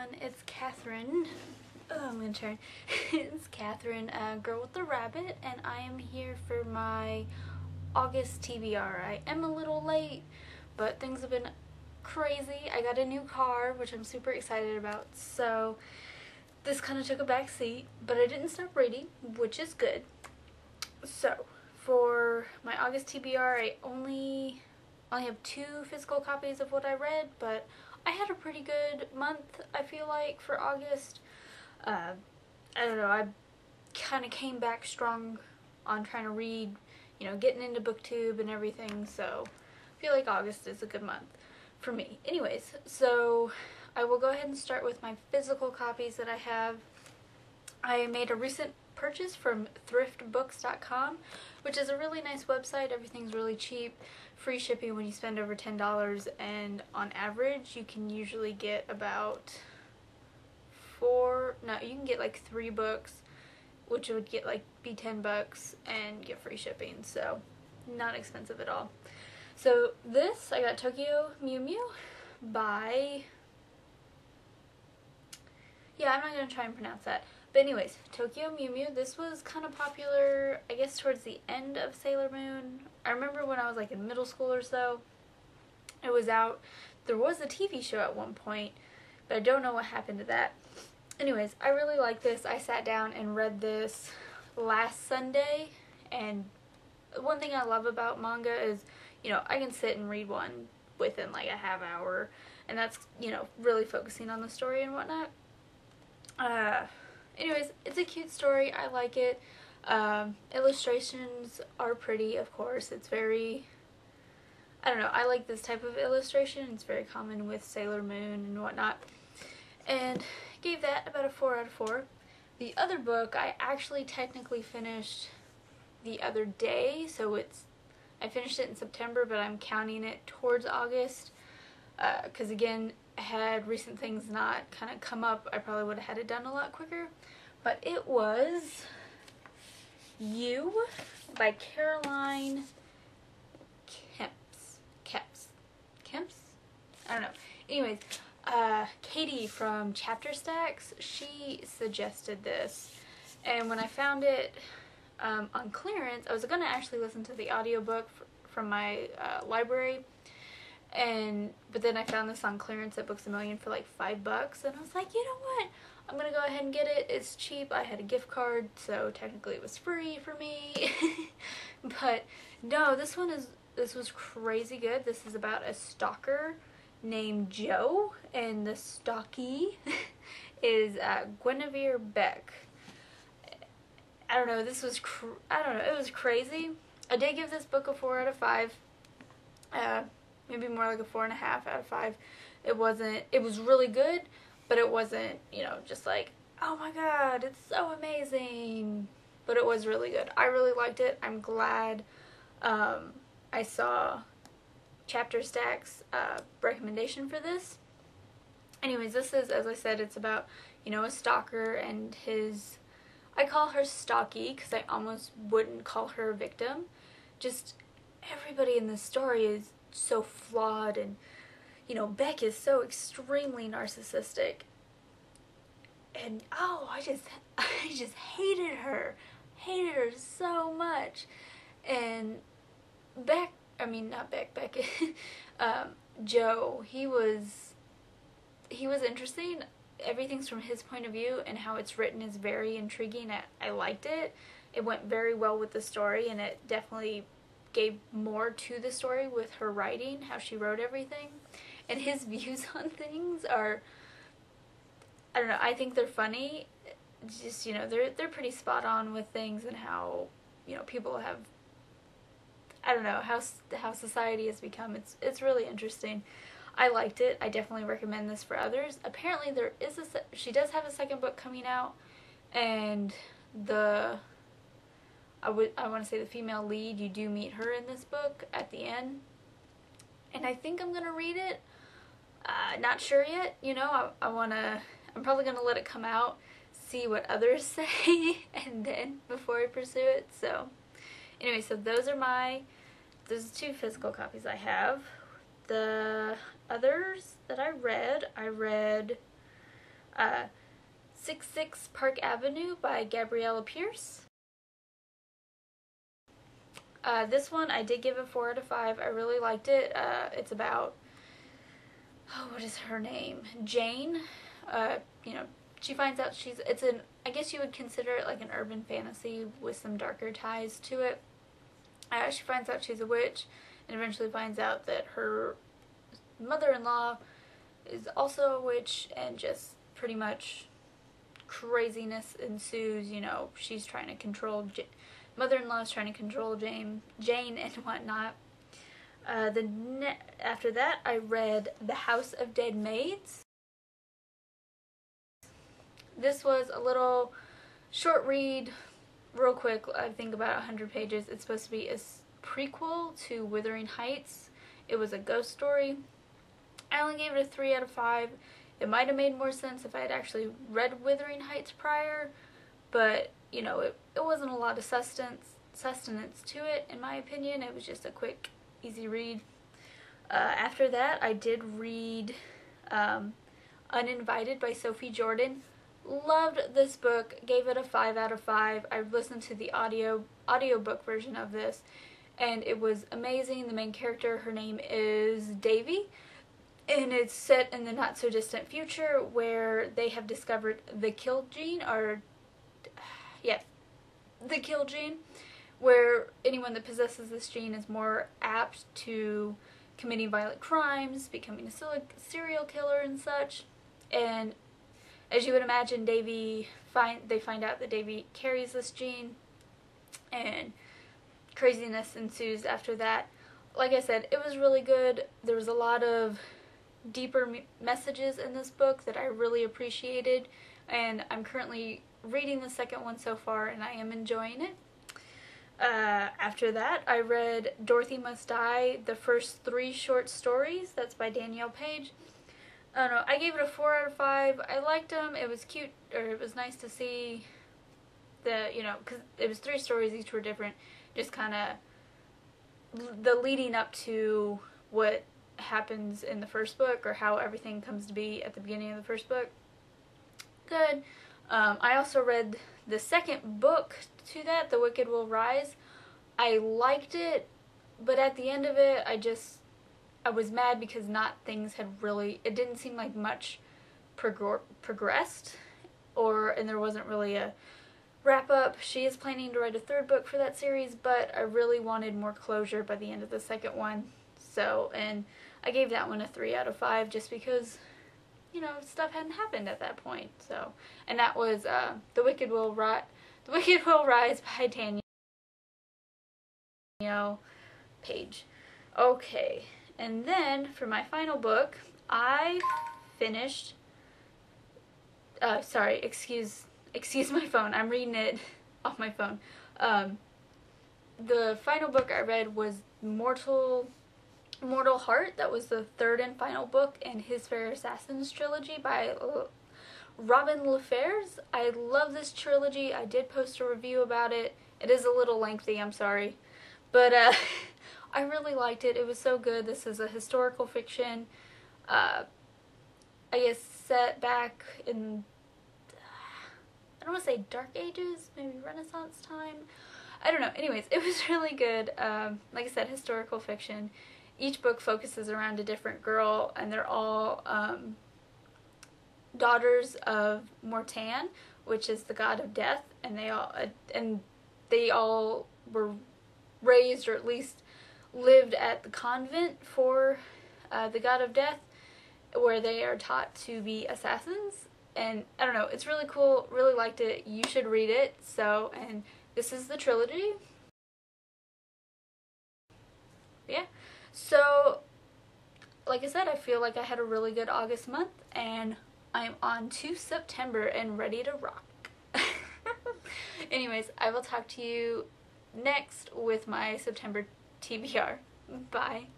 everyone, it's Catherine. Oh, I'm gonna turn. It's Catherine, Girl with the Rabbit, and I am here for my August TBR. I am a little late, but things have been crazy. I got a new car, which I'm super excited about, so this kind of took a back seat, but I didn't stop reading, which is good. So, for my August TBR, I only have 2 physical copies of what I read, but I had a pretty good month, I feel like, for August. I don't know, I kind of came back strong on trying to read, getting into BookTube and everything, so I feel like August is a good month for me. Anyways, so I will go ahead and start with my physical copies that I have. I made a recent purchase from thriftbooks.com, which is a really nice website. Everything's really cheap, free shipping when you spend over $10, and on average you can usually get about you can get like 3 books, which would get be $10 and get free shipping, so not expensive at all. So this, I got Tokyo Mew Mew by, I'm not going to try and pronounce that. But anyways, Tokyo Mew Mew, this was kind of popular, I guess, towards the end of Sailor Moon. I remember when I was in middle school or so, it was out. There was a TV show at one point, but I don't know what happened to that. Anyways, I really like this. I sat down and read this last Sunday, and one thing I love about manga is, I can sit and read one within a half hour, and that's, really focusing on the story and whatnot. Anyways, it's a cute story. I like it. Illustrations are pretty, of course. It's very, I don't know, I like this type of illustration. It's very common with Sailor Moon and whatnot. And gave that about a 4 out of 4. The other book I actually technically finished the other day, so I finished it in September, but I'm counting it towards August, because again, had recent things not kind of come up, I probably would have had it done a lot quicker. But it was You by Caroline Kemps? I don't know. Anyways, Katie from Chapter Stacks, she suggested this, and when I found it on clearance, I was going to actually listen to the audiobook from my library, but then I found this on clearance at Books A Million for $5, and I was like, you know what, I'm gonna go ahead and get it. It's cheap. I had a gift card, so technically it was free for me. But no, this was crazy good. This is about a stalker named Joe, and the stalkie is Guinevere Beck. I don't know, it was crazy. I did give this book a 4 out of 5. Maybe more like a 4.5 out of 5. It was really good, but it wasn't, just oh my god, it's so amazing. But it was really good. I really liked it. I'm glad I saw Chapter Stacks' recommendation for this. Anyways, this is, as I said, it's about, a stalker and his, I call her Stalky because I almost wouldn't call her a victim. Just everybody in this story is so flawed, and Beck is so extremely narcissistic, and I just hated her so much. And Beck, Joe, he was interesting. Everything's from his point of view, and how it's written is very intriguing. I liked it. It went very well with the story, and it definitely gave more to the story with her writing, how she wrote everything. And his views on things are, I don't know, I think they're funny. Just, they're pretty spot on with things, and how, people have, I don't know, how society has become. It's really interesting. I liked it. I definitely recommend this for others. Apparently she does have a second book coming out, and I want to say the female lead, you do meet her in this book at the end, and I think I'm gonna read it. Not sure yet. I'm probably gonna let it come out, see what others say, and then before I pursue it. So anyway, so those are 2 physical copies I have. The others that I read 66 Park Avenue by Gabriella Pierce. This one I did give a 4 out of 5. I really liked it. It's about, what is her name? Jane. You know, she finds out I guess you would consider it like an urban fantasy with some darker ties to it. She finds out she's a witch, and eventually finds out that her mother-in-law is also a witch, and just pretty much craziness ensues. You know, she's trying to control, mother-in-law is trying to control Jane and whatnot. After that, I read The House of Dead Maids. This was a little short read, real quick, I think about 100 pages. It's supposed to be a prequel to Wuthering Heights. It was a ghost story. I only gave it a 3 out of 5. It might have made more sense if I had actually read Wuthering Heights prior, but, you know, it wasn't a lot of sustenance to it, in my opinion. It was just a quick, easy read. After that, I did read Uninvited by Sophie Jordan. Loved this book, gave it a 5 out of 5. I listened to the audiobook version of this, and it was amazing. The main character, her name is Davy, and it's set in the not so distant future where they have discovered the kill gene, the kill gene, where anyone that possesses this gene is more apt to committing violent crimes, becoming a serial killer and such. And as you would imagine, they find out that Davy carries this gene, and craziness ensues after that. Like I said, it was really good. There was a lot of deeper messages in this book that I really appreciated, and I'm currently reading the second one so far, and I am enjoying it. After that, I read Dorothy Must Die, the first 3 short stories. That's by Danielle Page. I don't know, I gave it a 4 out of 5. I liked them. It was cute, or it was nice to see because it was 3 stories, each were different. Just kind of the leading up to what happens in the first book, or how everything comes to be at the beginning of the first book. Good. I also read the second book to that, The Wicked Will Rise. I liked it, but at the end of it, I was mad because it didn't seem like much progressed, and there wasn't really a wrap up. She is planning to write a 3rd book for that series, but I really wanted more closure by the end of the second one. And I gave that one a 3 out of 5 just because, stuff hadn't happened at that point. And that was The Wicked Will Rise by Danielle Page. Okay. And then, for my final book, I finished, excuse my phone, I'm reading it off my phone. The final book I read was Mortal Heart. That was the 3rd and final book in His Fair Assassins trilogy by Robin LaFers. I love this trilogy. I did post a review about it. It is a little lengthy, I'm sorry. But, I really liked it. It was so good. This is a historical fiction, I guess set back in, I don't want to say Dark Ages, maybe Renaissance time. I don't know. Anyways, it was really good. Like I said, historical fiction. Each book focuses around a different girl, and they're all daughters of Mortan, which is the god of death, and they all were raised, or at least lived at the convent for the god of death, where they are taught to be assassins. And I don't know, it's really cool, really liked it. You should read it. And this is the trilogy. Yeah. So, like I said, I feel like I had a really good August month, and I'm on to September and ready to rock. Anyways, I will talk to you next with my September TBR. Bye.